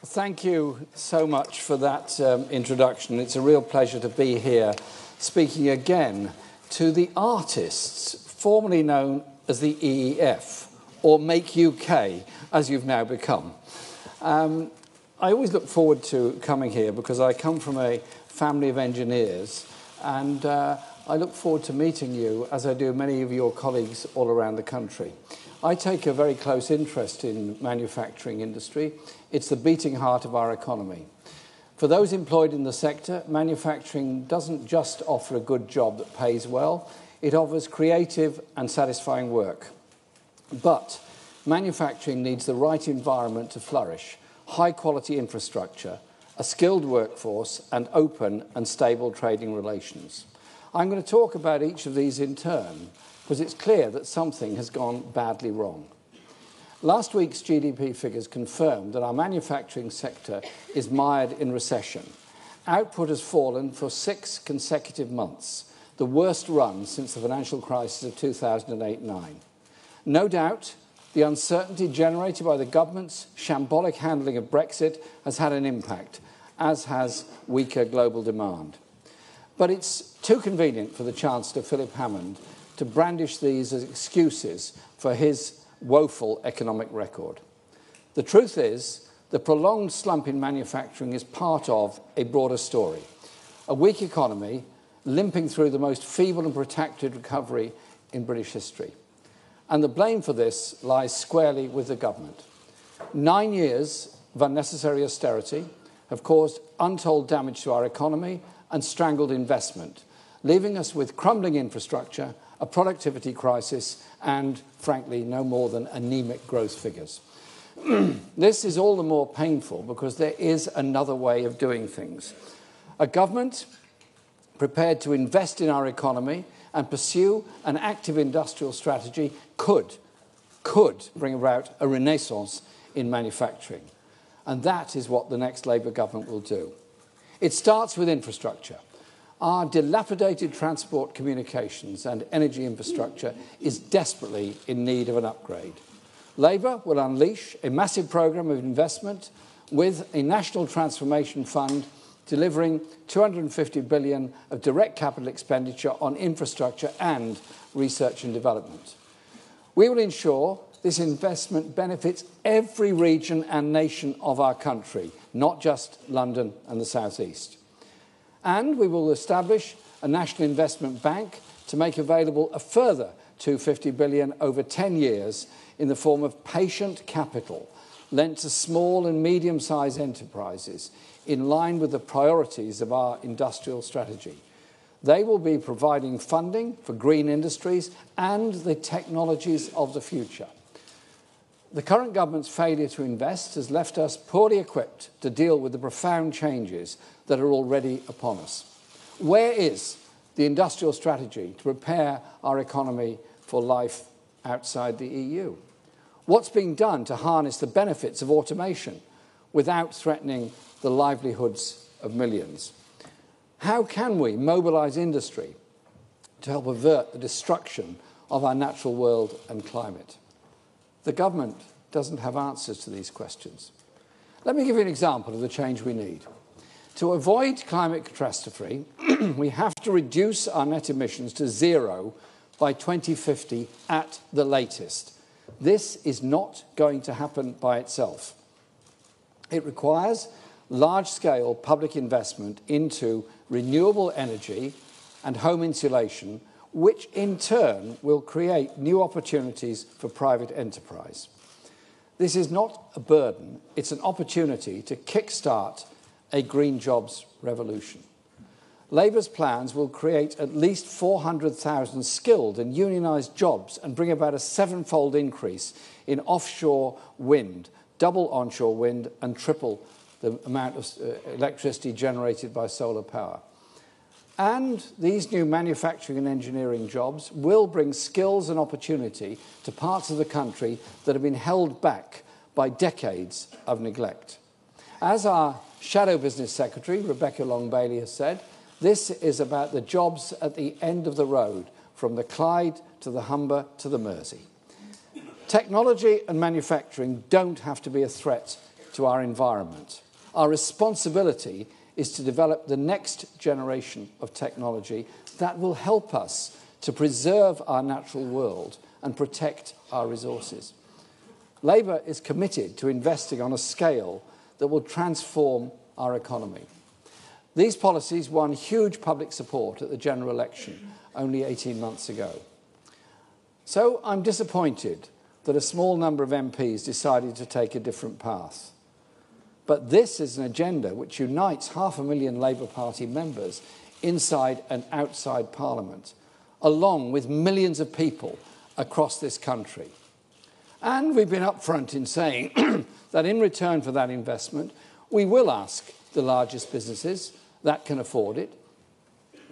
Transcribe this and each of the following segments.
Thank you so much for that introduction. It's a real pleasure to be here speaking again to the artists, formerly known as the EEF, or Make UK, as you've now become. I always look forward to coming here because I come from a family of engineers, and I look forward to meeting you, as I do many of your colleagues all around the country. I take a very close interest in manufacturing industry. It's the beating heart of our economy. For those employed in the sector, manufacturing doesn't just offer a good job that pays well, it offers creative and satisfying work. But manufacturing needs the right environment to flourish, high-quality infrastructure, a skilled workforce, and open and stable trading relations. I'm going to talk about each of these in turn, because it's clear that something has gone badly wrong. Last week's GDP figures confirmed that our manufacturing sector is mired in recession. Output has fallen for 6 consecutive months, the worst run since the financial crisis of 2008-09. No doubt, the uncertainty generated by the government's shambolic handling of Brexit has had an impact, as has weaker global demand. But it's too convenient for the Chancellor, Philip Hammond, to brandish these as excuses for his woeful economic record. The truth is, the prolonged slump in manufacturing is part of a broader story. A weak economy limping through the most feeble and protracted recovery in British history. And the blame for this lies squarely with the government. 9 years of unnecessary austerity have caused untold damage to our economy and strangled investment, leaving us with crumbling infrastructure, a productivity crisis, and, frankly, no more than anemic growth figures. This is all the more painful because there is another way of doing things. A government prepared to invest in our economy and pursue an active industrial strategy could bring about a renaissance in manufacturing. And that is what the next Labour government will do. It starts with infrastructure. Our dilapidated transport, communications and energy infrastructure is desperately in need of an upgrade. Labour will unleash a massive programme of investment with a national transformation fund delivering $250 billion of direct capital expenditure on infrastructure and research and development. We will ensure this investment benefits every region and nation of our country, not just London and the South East. And we will establish a national investment bank to make available a further $250 billion over 10 years in the form of patient capital lent to small and medium-sized enterprises in line with the priorities of our industrial strategy. They will be providing funding for green industries and the technologies of the future. The current government's failure to invest has left us poorly equipped to deal with the profound changes that are already upon us. Where is the industrial strategy to prepare our economy for life outside the EU? What's being done to harness the benefits of automation without threatening the livelihoods of millions? How can we mobilise industry to help avert the destruction of our natural world and climate? The government doesn't have answers to these questions. Let me give you an example of the change we need. To avoid climate catastrophe, we have to reduce our net emissions to zero by 2050 at the latest. This is not going to happen by itself. It requires large-scale public investment into renewable energy and home insulation, which in turn will create new opportunities for private enterprise. This is not a burden, it's an opportunity to kickstart a green jobs revolution. Labour's plans will create at least 400,000 skilled and unionised jobs and bring about a 7-fold increase in offshore wind, double onshore wind, and triple the amount of electricity generated by solar power. And these new manufacturing and engineering jobs will bring skills and opportunity to parts of the country that have been held back by decades of neglect. As our Shadow Business Secretary, Rebecca Long-Bailey, has said, this is about the jobs at the end of the road, from the Clyde to the Humber to the Mersey. Technology and manufacturing don't have to be a threat to our environment. Our responsibility is to develop the next generation of technology that will help us to preserve our natural world and protect our resources. Labour is committed to investing on a scale that will transform our economy. These policies won huge public support at the general election only 18 months ago. So I'm disappointed that a small number of MPs decided to take a different path. But this is an agenda which unites 500,000 Labour Party members inside and outside Parliament, along with millions of people across this country. And we've been upfront in saying that in return for that investment, we will ask the largest businesses that can afford it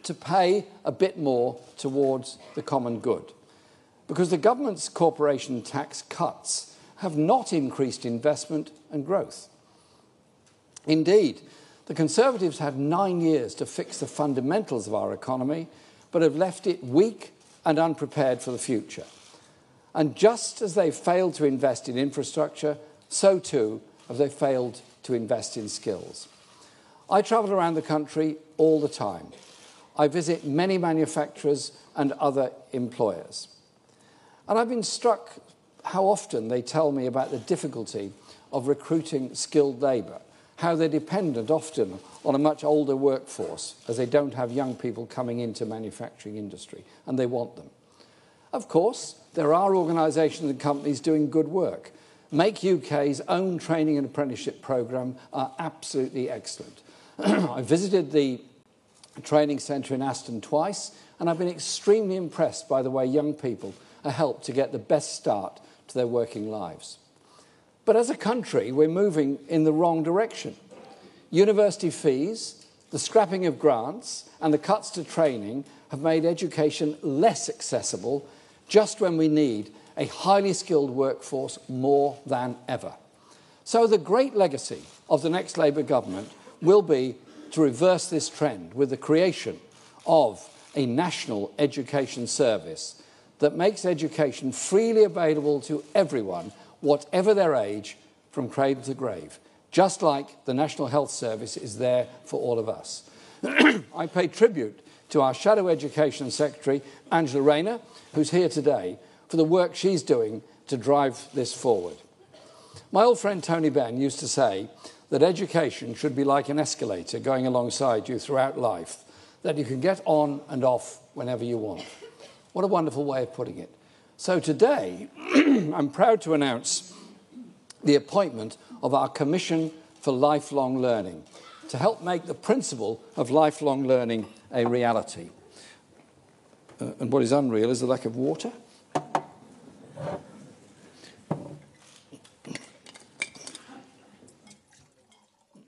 to pay a bit more towards the common good. Because the government's corporation tax cuts have not increased investment and growth. Indeed, the Conservatives had 9 years to fix the fundamentals of our economy, but have left it weak and unprepared for the future. And just as they failed to invest in infrastructure, so too have they failed to invest in skills. I travel around the country all the time. I visit many manufacturers and other employers. And I've been struck how often they tell me about the difficulty of recruiting skilled labour, how they're dependent often on a much older workforce as they don't have young people coming into manufacturing industry, and they want them. Of course, there are organisations and companies doing good work. Make UK's own training and apprenticeship programme are absolutely excellent. I visited the training centre in Aston twice, and I've been extremely impressed by the way young people are helped to get the best start to their working lives. But as a country, we're moving in the wrong direction. University fees, the scrapping of grants, and the cuts to training have made education less accessible just when we need a highly skilled workforce more than ever. So the great legacy of the next Labour government will be to reverse this trend with the creation of a national education service that makes education freely available to everyone, whatever their age, from cradle to grave, just like the National Health Service is there for all of us. I pay tribute to our Shadow Education Secretary, Angela Rayner, who's here today, for the work she's doing to drive this forward. My old friend Tony Benn used to say that education should be like an escalator going alongside you throughout life, that you can get on and off whenever you want. What a wonderful way of putting it. So today, I'm proud to announce the appointment of our Commission for Lifelong Learning to help make the principle of lifelong learning a reality. And what is unreal is the lack of water.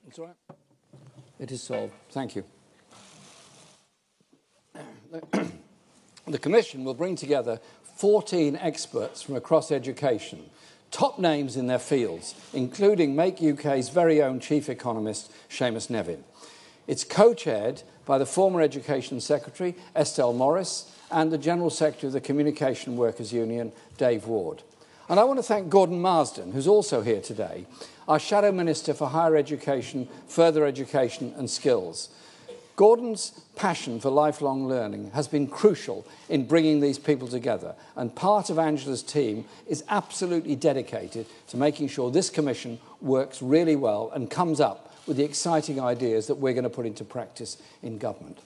It's all right. It is solved. Thank you. The Commission will bring together 14 experts from across education, top names in their fields, including Make UK's very own Chief Economist, Seamus Nevin. It's co-chaired by the former Education Secretary, Estelle Morris, and the General Secretary of the Communication Workers Union, Dave Ward. And I want to thank Gordon Marsden, who's also here today, our Shadow Minister for Higher Education, Further Education and Skills. Gordon's passion for lifelong learning has been crucial in bringing these people together, and part of Angela's team is absolutely dedicated to making sure this Commission works really well and comes up with the exciting ideas that we're going to put into practice in government.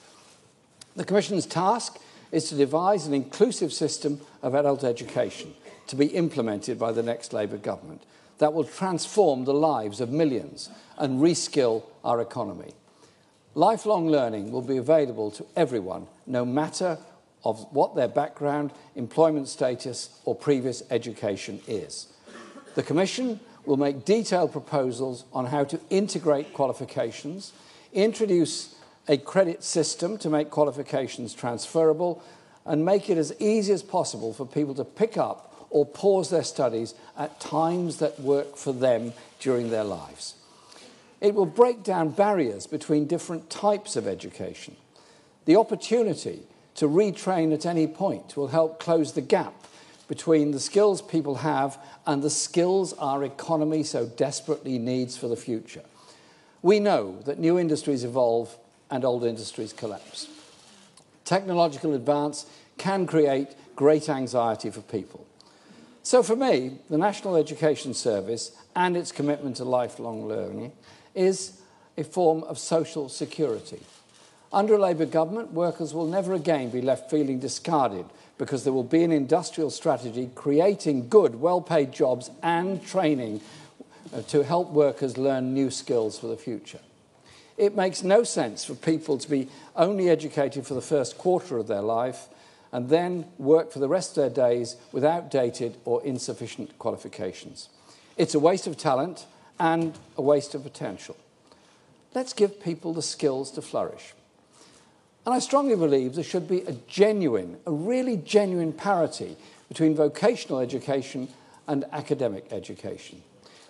The Commission's task is to devise an inclusive system of adult education to be implemented by the next Labour government that will transform the lives of millions and reskill our economy. Lifelong learning will be available to everyone, no matter of what their background, employment status or previous education is. The Commission will make detailed proposals on how to integrate qualifications, introduce a credit system to make qualifications transferable, and make it as easy as possible for people to pick up or pause their studies at times that work for them during their lives. It will break down barriers between different types of education. The opportunity to retrain at any point will help close the gap between the skills people have and the skills our economy so desperately needs for the future. We know that new industries evolve and old industries collapse. Technological advance can create great anxiety for people. So for me, the National Education Service and its commitment to lifelong learning is a form of social security. Under a Labour government, workers will never again be left feeling discarded because there will be an industrial strategy creating good, well-paid jobs and training to help workers learn new skills for the future. It makes no sense for people to be only educated for the first quarter of their life and then work for the rest of their days with outdated or insufficient qualifications. It's a waste of talent and a waste of potential. Let's give people the skills to flourish. And I strongly believe there should be a really genuine parity between vocational education and academic education.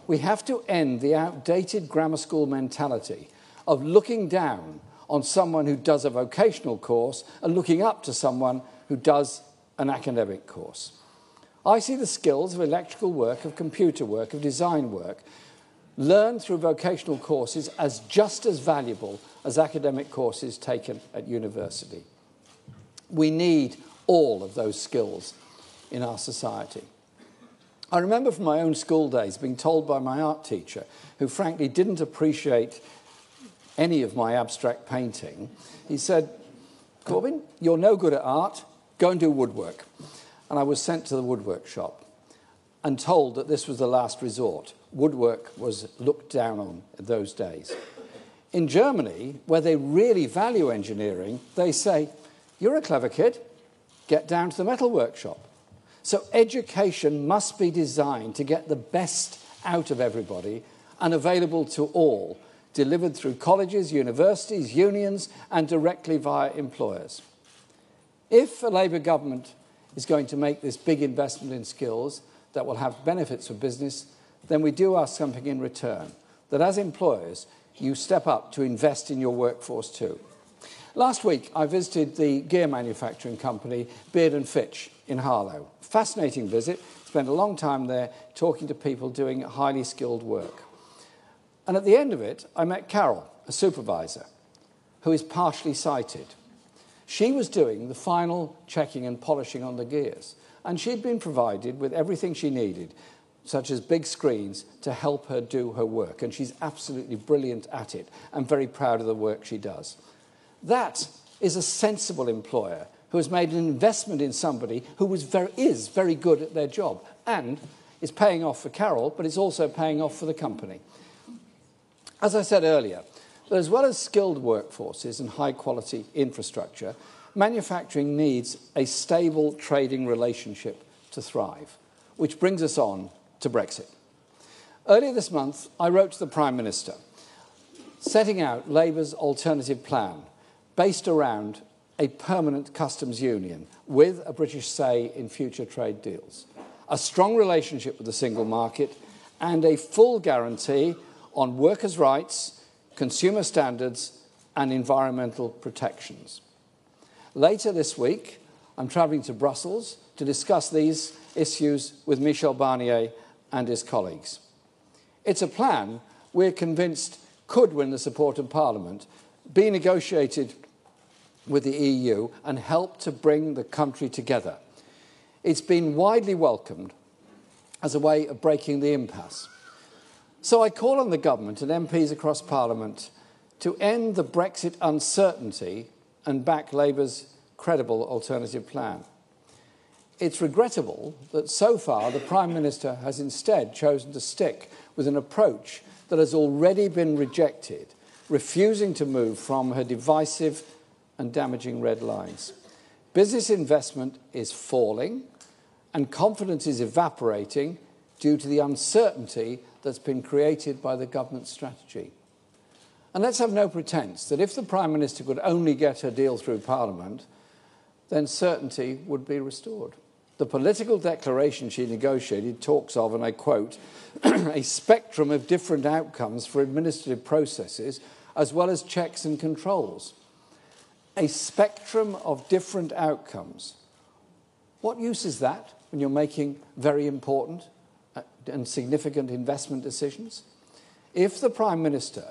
We have to end the outdated grammar school mentality of looking down on someone who does a vocational course and looking up to someone who does an academic course. I see the skills of electrical work, of computer work, of design work, learned through vocational courses as just as valuable as academic courses taken at university. We need all of those skills in our society. I remember from my own school days being told by my art teacher, who frankly didn't appreciate any of my abstract painting, he said, "Corbyn, you're no good at art, go and do woodwork." And I was sent to the woodwork shop and told that this was the last resort. Woodwork was looked down on in those days. In Germany, where they really value engineering, they say, "You're a clever kid, get down to the metal workshop." So education must be designed to get the best out of everybody and available to all, delivered through colleges, universities, unions, and directly via employers. If a Labour government is going to make this big investment in skills that will have benefits for business, then we do ask something in return, that as employers, you step up to invest in your workforce too. Last week, I visited the gear manufacturing company Beard & Fitch in Harlow. Fascinating visit. Spent a long time there talking to people doing highly skilled work. And at the end of it, I met Carol, a supervisor, who is partially sighted. She was doing the final checking and polishing on the gears, and she'd been provided with everything she needed, such as big screens, to help her do her work. And she's absolutely brilliant at it. I'm very proud of the work she does. That is a sensible employer who has made an investment in somebody who is very good at their job and is paying off for Carol, but it's also paying off for the company. As I said earlier, as well as skilled workforces and high-quality infrastructure, manufacturing needs a stable trading relationship to thrive, which brings us on to Brexit. Earlier this month, I wrote to the Prime Minister, setting out Labour's alternative plan based around a permanent customs union with a British say in future trade deals, a strong relationship with the single market, and a full guarantee on workers' rights, consumer standards, and environmental protections. Later this week, I'm travelling to Brussels to discuss these issues with Michel Barnier and his colleagues. It's a plan we're convinced could win the support of Parliament, be negotiated with the EU, and help to bring the country together. It's been widely welcomed as a way of breaking the impasse. So I call on the government and MPs across Parliament to end the Brexit uncertainty and back Labour's credible alternative plan. It's regrettable that so far the Prime Minister has instead chosen to stick with an approach that has already been rejected, refusing to move from her divisive and damaging red lines. Business investment is falling and confidence is evaporating due to the uncertainty that's been created by the government's strategy. And let's have no pretence that if the Prime Minister could only get her deal through Parliament, then certainty would be restored. The political declaration she negotiated talks of, and I quote, a spectrum of different outcomes for administrative processes as well as checks and controls. A spectrum of different outcomes. What use is that? when you're making very important and significant investment decisions? If the Prime Minister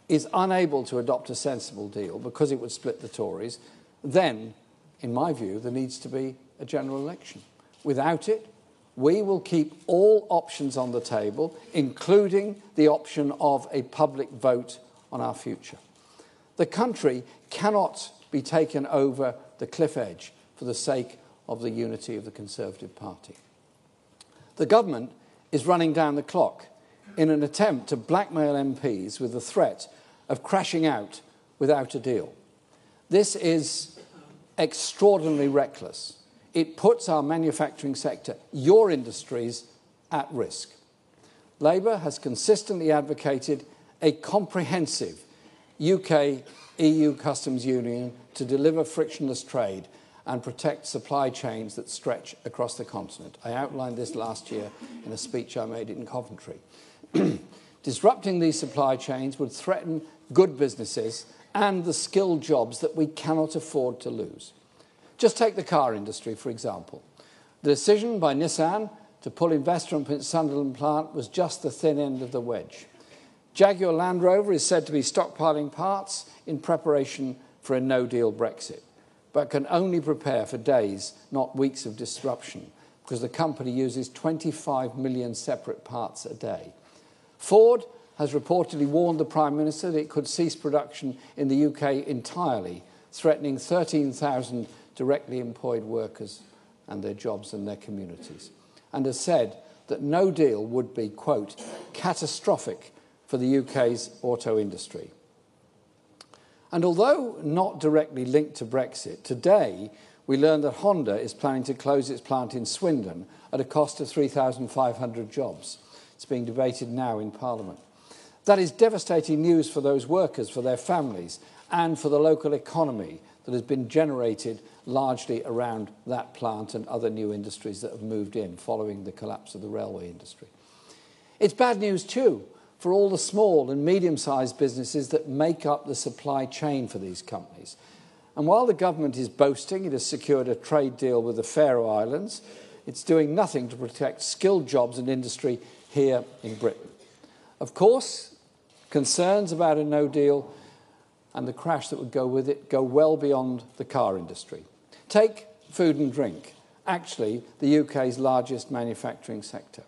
is unable to adopt a sensible deal because it would split the Tories, then, in my view, there needs to be a general election. Without it, we will keep all options on the table, including the option of a public vote on our future. The country cannot be taken over the cliff edge for the sake of the unity of the Conservative Party. The government is running down the clock in an attempt to blackmail MPs with the threat of crashing out without a deal. This is extraordinarily reckless. It puts our manufacturing sector, your industries, at risk. Labour has consistently advocated a comprehensive UK-EU customs union to deliver frictionless trade and protect supply chains that stretch across the continent. I outlined this last year in a speech I made in Coventry. Disrupting these supply chains would threaten good businesses and the skilled jobs that we cannot afford to lose. Just take the car industry, for example. The decision by Nissan to pull investment from its Sunderland plant was just the thin end of the wedge. Jaguar Land Rover is said to be stockpiling parts in preparation for a no-deal Brexit, but can only prepare for days, not weeks of disruption, because the company uses 25 million separate parts a day. Ford has reportedly warned the Prime Minister that it could cease production in the UK entirely, threatening 13,000 directly employed workers and their jobs and their communities, and has said that no deal would be, quote, catastrophic for the UK's auto industry. And although not directly linked to Brexit, today we learned that Honda is planning to close its plant in Swindon at a cost of 3,500 jobs. It's being debated now in Parliament. That is devastating news for those workers, for their families, and for the local economy that has been generated largely around that plant and other new industries that have moved in following the collapse of the railway industry. It's bad news too for all the small and medium-sized businesses that make up the supply chain for these companies. And while the government is boasting it has secured a trade deal with the Faroe Islands, it's doing nothing to protect skilled jobs and industry here in Britain. Of course, concerns about a no deal and the crash that would go with it go well beyond the car industry. Take food and drink, actually the UK's largest manufacturing sector.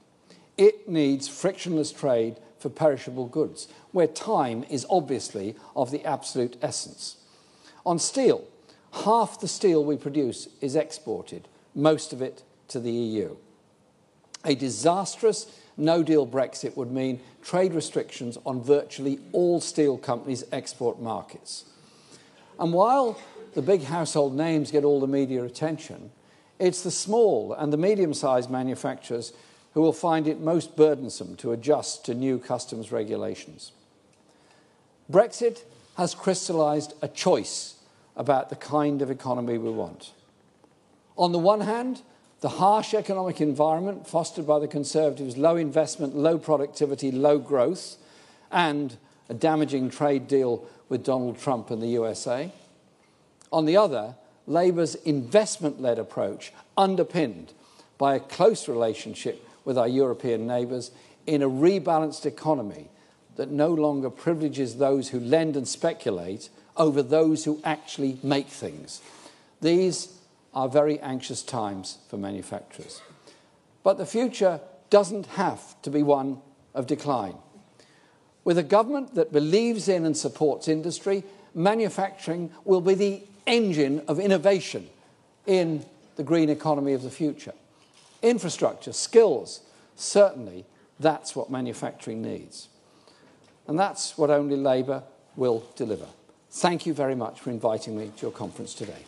It needs frictionless trade for perishable goods, where time is obviously of the absolute essence. On steel, half the steel we produce is exported, most of it to the EU. A disastrous no-deal Brexit would mean trade restrictions on virtually all steel companies' export markets. And while the big household names get all the media attention, it's the small and the medium-sized manufacturers who will find it most burdensome to adjust to new customs regulations. Brexit has crystallised a choice about the kind of economy we want. On the one hand, the harsh economic environment fostered by the Conservatives, low investment, low productivity, low growth, and a damaging trade deal with Donald Trump and the USA. On the other, Labour's investment-led approach, underpinned by a close relationship with our European neighbours in a rebalanced economy that no longer privileges those who lend and speculate over those who actually make things. These are very anxious times for manufacturers. But the future doesn't have to be one of decline. With a government that believes in and supports industry, manufacturing will be the engine of innovation in the green economy of the future. Infrastructure, skills, certainly that's what manufacturing needs. And that's what only Labour will deliver. Thank you very much for inviting me to your conference today.